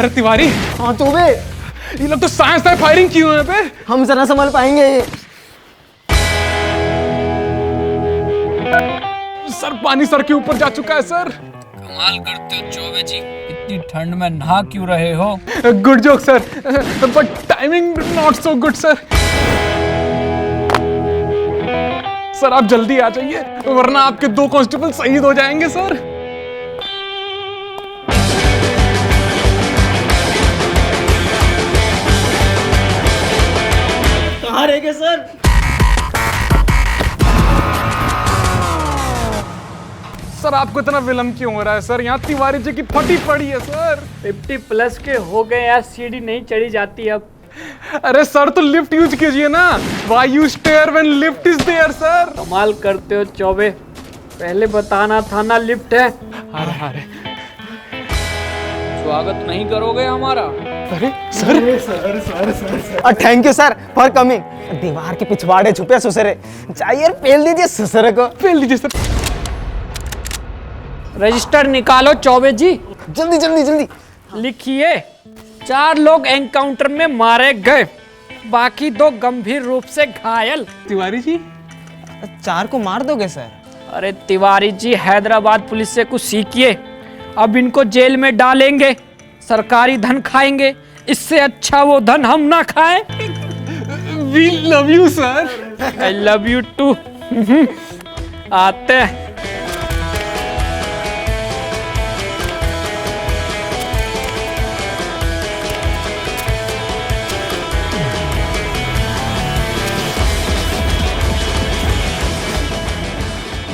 अरे तिवारी, हाँ तो बे, ये लोग तो साइंस से फायरिंग की हुई है पे। हम जरा संभाल पाएंगे ये? सर पानी सर के ऊपर जा चुका है सर। कमाल करते हो चौबे जी, इतनी ठंड में नहा क्यों रहे हो? Good joke sir, but timing not so good sir. Sir आप जल्दी आ जाइए वरना आपके 2 कांस्टेबल शहीद हो जाएंगे सर। कहाँ रह गए सर? सर आपको इतना विलम्ब क्यों हो रहा है सर? यहाँ तिवारी जी की फटी पड़ी है सर। 50+ के हो गए यार, सीढ़ी नहीं चढ़ी जाती अब। अरे सर तो लिफ्ट यूज कीजिए ना। Why you stare when lift is there sir? कमाल करते हो चौबे, पहले बताना था ना लिफ्ट है। अरे अरे स्वागत नहीं करोगे हमारा? अरे sir thank you sir for coming. दीवार के पिछवाड़े छुपे सुसरे, चाहिए पेल दीजिए सुसरे को। पेल लीजिए सर। रजिस्टर निकालो चौबे जी। जल्दी जल्दी जल्दी। लिखिए, 4 लोग एनकाउंटर में मारे गए, बाकी 2 गंभीर रूप से घायल। तिवारी जी 4 को मार दोगे सर? अरे तिवारी जी, हैदराबाद पुलिस से कुछ सीखिए। अब इनको जेल में डालेंगे, सरकारी धन खाएंगे, इससे अच्छा वो धन हम ना खाएं। We love you sir. I love you too. आते हैं।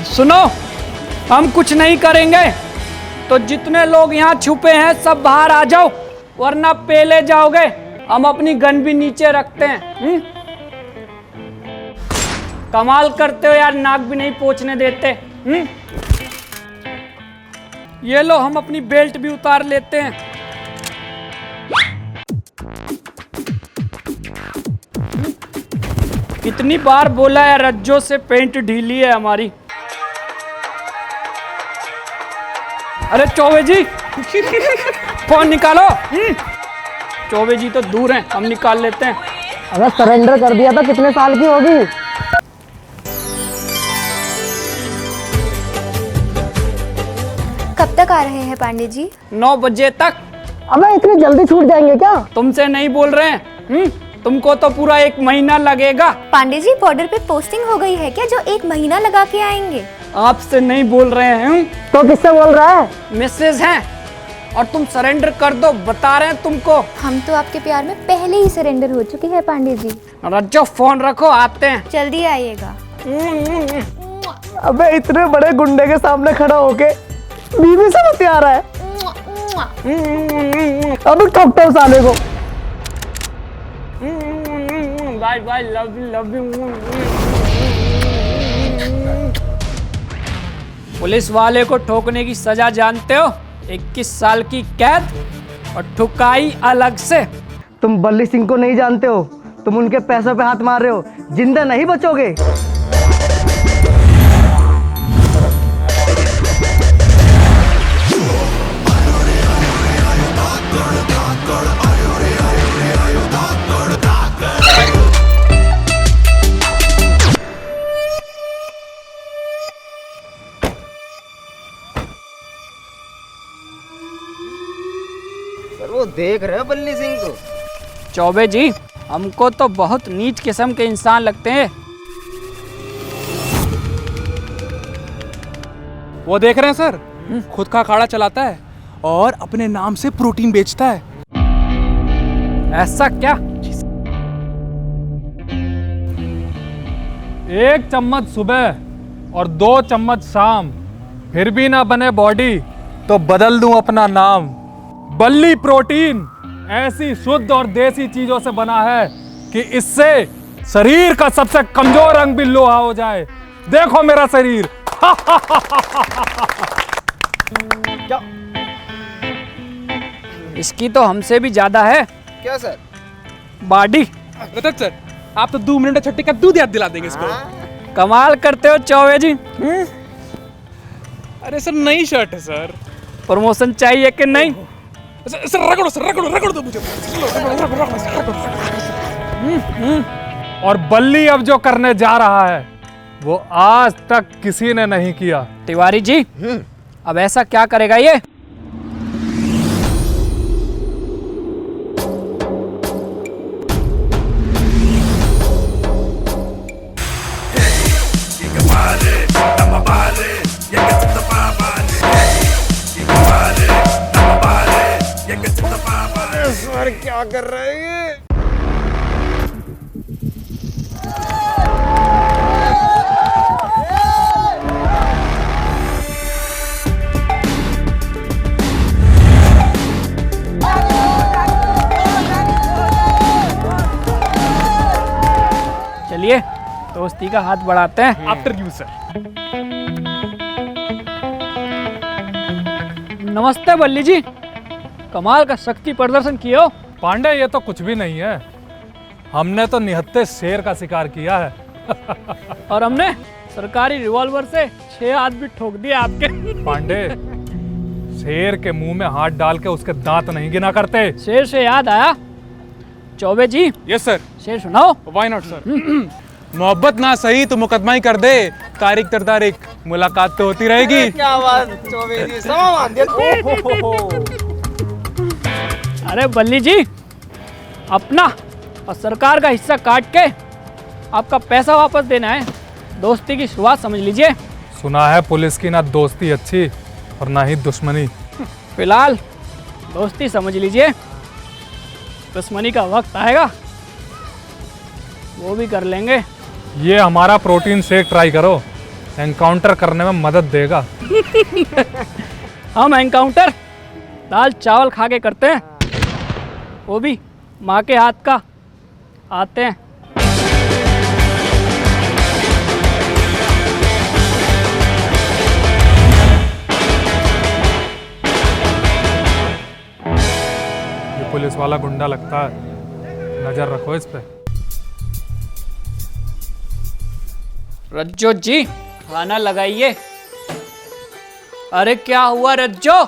सुनो, हम कुछ नहीं करेंगे तो जितने लोग यहाँ छुपे हैं सब बाहर आ जाओ, वरना पेले जाओगे। हम अपनी गन भी नीचे रखते हैं। कमाल करते हो यार, नाक भी नहीं पोंछने देते। ये लो, हम अपनी बेल्ट भी उतार लेते हैं। कितनी बार बोला है, रज्जों से पेंट ढीली है हमारी। अरे चौबे जी फोन निकालो। चौबे जी तो दूर हैं, हम निकाल लेते हैं। अगर सरेंडर कर दिया तो कितने साल की होगी? कब तक आ रहे हैं पांडे जी? 9 बजे तक। अबे इतनी जल्दी छूट जाएंगे क्या? तुमसे नहीं बोल रहे हैं। तुमको तो पूरा 1 महीना लगेगा। पांडे जी, बॉर्डर पे पोस्टिंग हो गई है क्या जो 1 महीना लगा के आएंगे? आपसे नहीं बोल रहे हैं। तो किससे बोल रहा है? मैसेज हैं और तुम सरेंडर कर दो, बता रहे हैं तुमको। हम तो आपके प्यार में पहले ही सरेंडर हो चुके हैं पांडे जी। रज्जो फोन रखो, आते हैं। जल्दी आइएगा। अबे इतने बड़े गुंडे के सामने खड़ा होके बीवी से बतिया रहा है। अब ठोकता हूँ साले को। Bye bye, love you. Police वाले को ठोकने की सजा जानते हो? 21 साल की कैद और ठुकाई अलग से। तुम बल्ली सिंह को नहीं जानते हो, तुम उनके पैसों पे हाथ मार रहे हो, जिंदा नहीं बचोगे। सर वो देख रहे हो बल्ली सिंह को? चौबे जी, हमको तो बहुत नीच किस्म के इंसान लगते हैं। वो देख रहे हैं सर, खुद का अखाड़ा चलाता है और अपने नाम से प्रोटीन बेचता है। ऐसा क्या? 1 चम्मच सुबह और 2 चम्मच शाम, फिर भी ना बने बॉडी तो बदल दूं अपना नाम। बल्ली प्रोटीन ऐसी शुद्ध और देसी चीजों से बना है कि इससे शरीर का सबसे कमजोर अंग भी लोहा हो जाए। देखो मेरा शरीर। क्या? इसकी तो हमसे भी ज्यादा है। क्या सर? बॉडी। रतन सर, आप तो 2 मिनट छट्टी का दूध याद दिला देंगे इसको। कमाल करते हो चौबे जी। अरे सर, नई शर्ट है सर। प्रमोशन चाहिए कि नहीं? सर रगड़ो दो मुझे। और बल्ली अब जो करने जा रहा है वो आज तक किसी ने नहीं किया। तिवारी जी, अब ऐसा क्या करेगा ये? सर क्या कर रहे हैं? चलिए दोस्ती का हाथ बढ़ाते हैं। After you sir. नमस्ते बल्ली जी, कमाल का शक्ति प्रदर्शन किए हो। पांडे ये तो कुछ भी नहीं है, हमने तो निहत्थे शेर का शिकार किया है। और हमने सरकारी रिवॉल्वर से 6 आदमी ठोक दिए आपके। पांडे, शेर के मुंह में हाथ डाल के उसके दांत नहीं गिना करते। शेर से याद आया, चौबे जी यस सर। शेर सुनाओ। Why not sir. मोहब्बत ना सही तो मुकदमा ही कर दे, तारीख तर तारीख मुलाकात तो होती रहेगी। क्या बात चौबे जी, समा मान दिया। अरे बल्ली जी, अपना और सरकार का हिस्सा काट के आपका पैसा वापस देना है। दोस्ती की शुरुआत समझ लीजिए। सुना है पुलिस की ना दोस्ती अच्छी और ना ही दुश्मनी। फिलहाल दोस्ती समझ लीजिए, दुश्मनी का वक्त आएगा वो भी कर लेंगे। ये हमारा प्रोटीन शेक ट्राई करो, एनकाउंटर करने में मदद देगा। हम एनकाउंटर दाल चावल खा के करते हैं, वो भी माँ के हाथ का। आते हैं। ये पुलिस वाला गुंडा लगता है, नजर रखो इस पे। रज्जो जी, खाना लगाइए। अरे क्या हुआ रज्जो?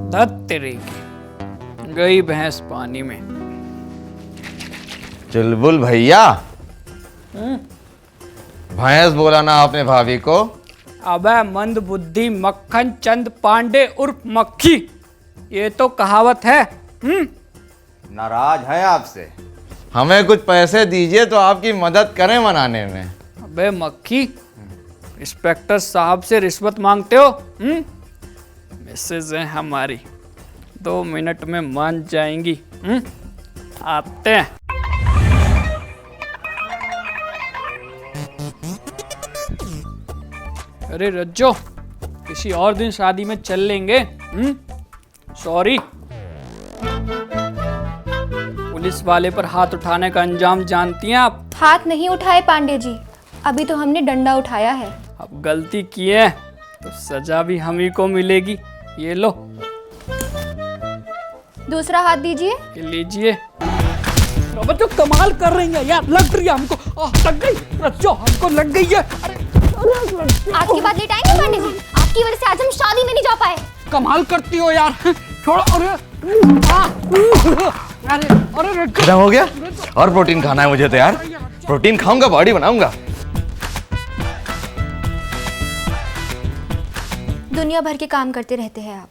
धत तेरे की, गई भैंस पानी में। चुलबुल भैया, भैंस बोला ना आपने भाभी को। अबे मंद बुद्धि मक्खन चंद पांडे उर्फ मक्खी, ये तो कहावत है। नाराज है आपसे, हमें कुछ पैसे दीजिए तो आपकी मदद करें मनाने में। अबे मक्खी, इंस्पेक्टर साहब से रिश्वत मांगते हो? मिसेज है हमारी, 2 मिनट में मान जाएंगी। आते हैं। अरे रज्जो, किसी और दिन शादी में चल लेंगे। सॉरी। पुलिस वाले पर हाथ उठाने का अंजाम जानती हैं आप? हाथ नहीं उठाए पांडे जी, अभी तो हमने डंडा उठाया है। अब गलती की है तो सजा भी हम ही को मिलेगी। ये लो। दूसरा हाथ दीजिए। ये लीजिए। बच्चों कमाल कर रही है यार, लग रही है हमको। लग गई बच्चों, हमको लग गई है। अरे आज की बात लेट आएंगे पांडे जी, आपकी वजह से आज हम शादी में नहीं जा पाए। कमाल करती हो यार। छोड़ो। अरे अरे अरे खत्म हो गया? और प्रोटीन खाना है मुझे तो यार, प्रोटीन खाऊंगा बॉडी बनाऊंगा। दुनिया भर के काम करते रहते हैं आप,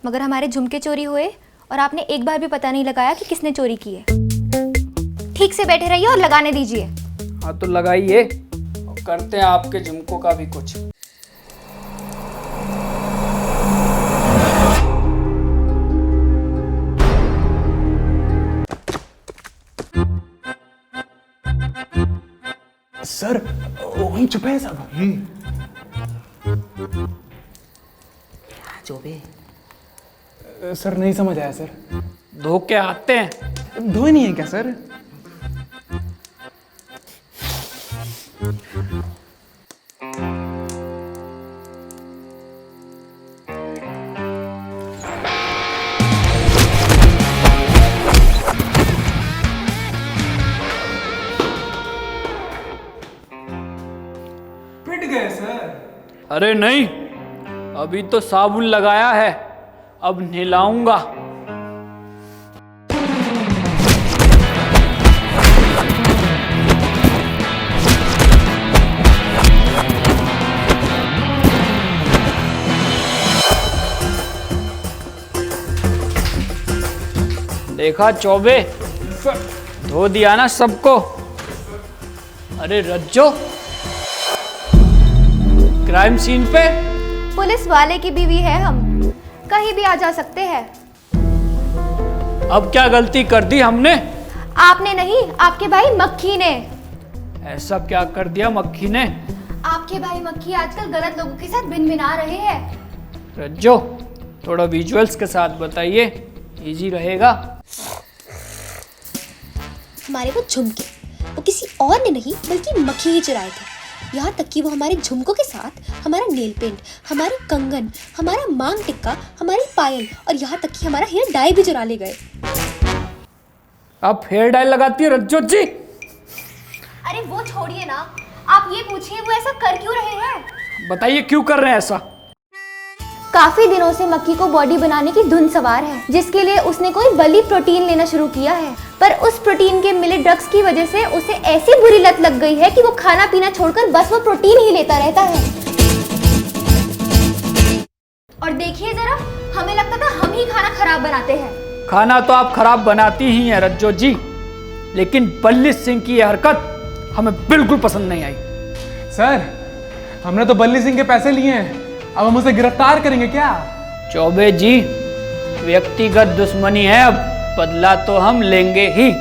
मगर हमारे झुमके चोरी हुए और आपने एक बार भी पता नहीं लगाया कि किसने चोरी की है। ठीक से बैठे रहिए और लगाने दीजिए। हाँ तो लगाइए और करते हैं आपके झुमकों का भी कुछ। सर वहीं छुपे हैं सब। चौबे, सर नहीं समझ आया सर। धो के आते हैं। धोए नहीं है क्या सर? अरे नहीं, अभी तो साबुन लगाया है, अब नहलाऊंगा। देखा चौबे, धो दिया ना सबको। अरे रज्जो, क्राइम सीन पे। पुलिस वाले की बीवी है हम, कहीं भी आ जा सकते हैं। अब क्या गलती कर दी हमने? आपने नहीं, आपके भाई मक्खी ने। ऐसा क्या कर दिया मक्खी ने? आपके भाई मक्खी आजकल गलत लोगों के साथ भिन-भिना रहे हैं। रज्जो, थोड़ा विजुअल्स के साथ बताइए, इजी रहेगा। हमारे वो झुमके वो किसी और ने नहीं बल्कि मक्खी ही चुराए थे। यहाँ तक कि वो हमारे झुमकों के साथ हमारा नेल पेंट, हमारे कंगन, हमारा मांग टिक्का, हमारी पायल और यहाँ तक कि हमारा हेयर डाई भी चुरा ले गए। आप हेयर डाई लगाती है रज्जो जी? अरे वो छोड़िए ना, आप ये पूछिए वो ऐसा कर क्यों रहे हैं? बताइए क्यों कर रहे हैं ऐसा? काफी दिनों से मक्खी को बॉडी बनाने की धुन सवार है, जिसके लिए उसने कोई बली प्रोटीन लेना शुरू किया है। पर उस प्रोटीन के मिले ड्रग्स की वजह से उसे ऐसी बुरी लत लग गई है कि वो खाना पीना छोड़कर बस वो प्रोटीन ही लेता रहता है। और देखिए जरा, हमें लगता था हम ही खाना खराब बनाते हैं। खाना तो आप खराब बनाती ही हैं रज्जो जी, लेकिन बल्ली सिंह की यह हरकत हमें बिल्कुल पसंद नहीं आई। सर, हमने तो बल्ली सिंह के पैसे लिए हैं, अब हम उसे गिरफ्तार करेंगे क्या? चौबे जी, व्यक्तिगत दुश्मनी है, अब बदला तो हम लेंगे ही।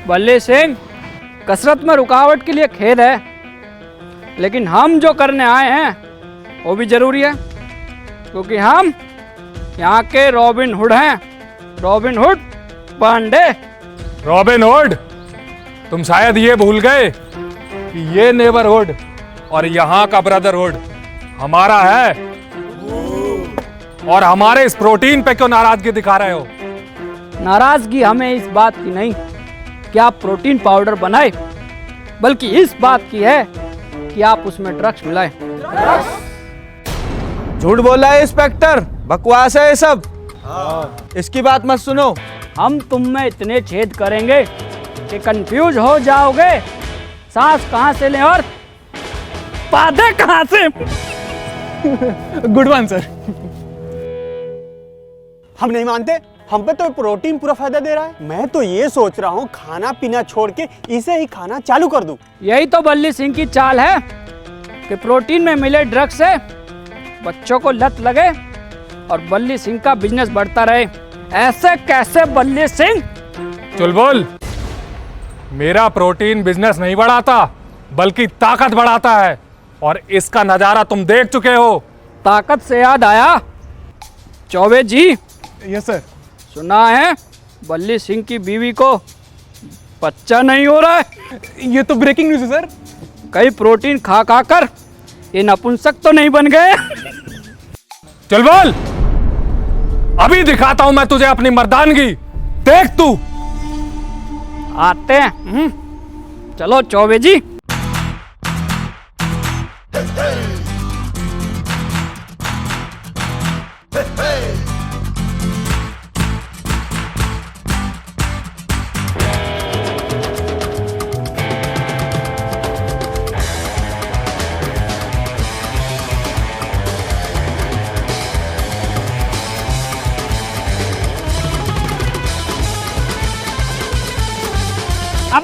बल्ले सिंह, कसरत में रुकावट के लिए खेद है, लेकिन हम जो करने आए हैं वो भी जरूरी है, क्योंकि हम यहाँ के रॉबिन हुड हैं। Robin Hood Pandey. Robin Hood, तुम शायद ये भूल गए कि ये नेबरहुड और यहाँ का ब्रदरहुड हमारा है। और हमारे इस प्रोटीन पे क्यों नाराजगी दिखा रहे हो? नाराजगी हमें इस बात की नहीं कि आप प्रोटीन पाउडर बनाए, बल्कि इस बात की है कि आप उसमें ड्रग्स मिलाए। झूठ बोला है इंस्पेक्टर, बकवास है ये सब। इसकी बात मत सुनो। हम तुम में इतने छेद करेंगे कि कंफ्यूज हो जाओगे, सांस कहाँ से लें और पादे कहाँ से। Good one sir. हम नहीं मानते, हम पे तो प्रोटीन पूरा फायदा दे रहा है। मैं तो ये सोच रहा हूँ खाना पीना छोड़ के इसे ही खाना चालू कर दूं। यही तो बल्ली सिंह की चाल है कि प्रोटीन में मिले ड्रग्स से बच्चों को लत लगे और बल्ली सिंह का बिजनेस बढ़ता रहे। ऐसे कैसे बल्ली सिंह? चुलबुल, मेरा प्रोटीन बिजनेस नहीं बढ़ाता बल्कि ताकत बढ़ाता है, और इसका नजारा तुम देख चुके हो। ताकत से याद आया, चौबे जी, यस सर। सुना है बल्ली सिंह की बीवी को बच्चा नहीं हो रहा है। ये तो ब्रेकिंग न्यूज़ है सर। कई प्रोटीन खा खा कर ये नपुंसक तो नहीं बन गए। चुलबुल, अभी दिखाता हूं मैं तुझे अपनी मर्दानगी, देख तू। आते हैं। चलो चौबे जी।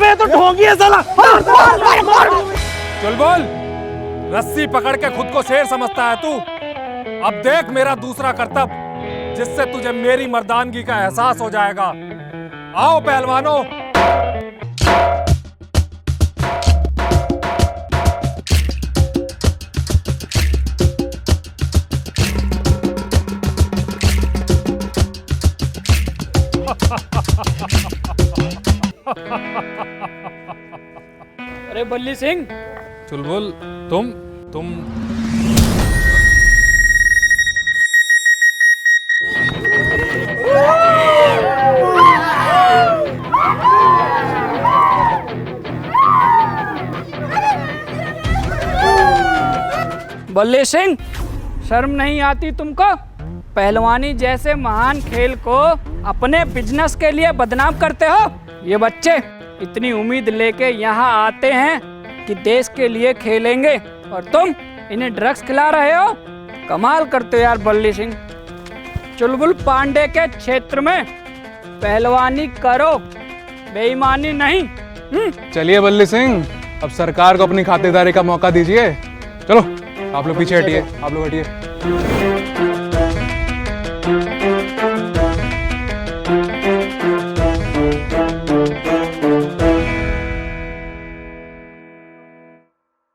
अबे तो ढोंगी है साला। चुलबुल, रस्सी पकड़ के खुद को शेर समझता है तू। अब देख मेरा दूसरा करतब, जिससे तुझे मेरी मर्दानगी का एहसास हो जाएगा। आओ पहलवानों। अरे बल्ली सिंह, चुलबुल, तुम बल्ली सिंह, शर्म नहीं आती तुमको? पहलवानी जैसे महान खेल को अपने बिजनेस के लिए बदनाम करते हो। ये बच्चे इतनी उम्मीद लेके यहाँ आते हैं कि देश के लिए खेलेंगे, और तुम इन्हें ड्रग्स खिला रहे हो। कमाल करते हो यार बल्ली सिंह। चुलबुल पांडे के क्षेत्र में पहलवानी करो, बेईमानी नहीं। चलिए बल्ली सिंह, अब सरकार को अपनी खातिरदारी का मौका दीजिए। चलो आप लोग पीछे हटिए, आप लोग हटिए।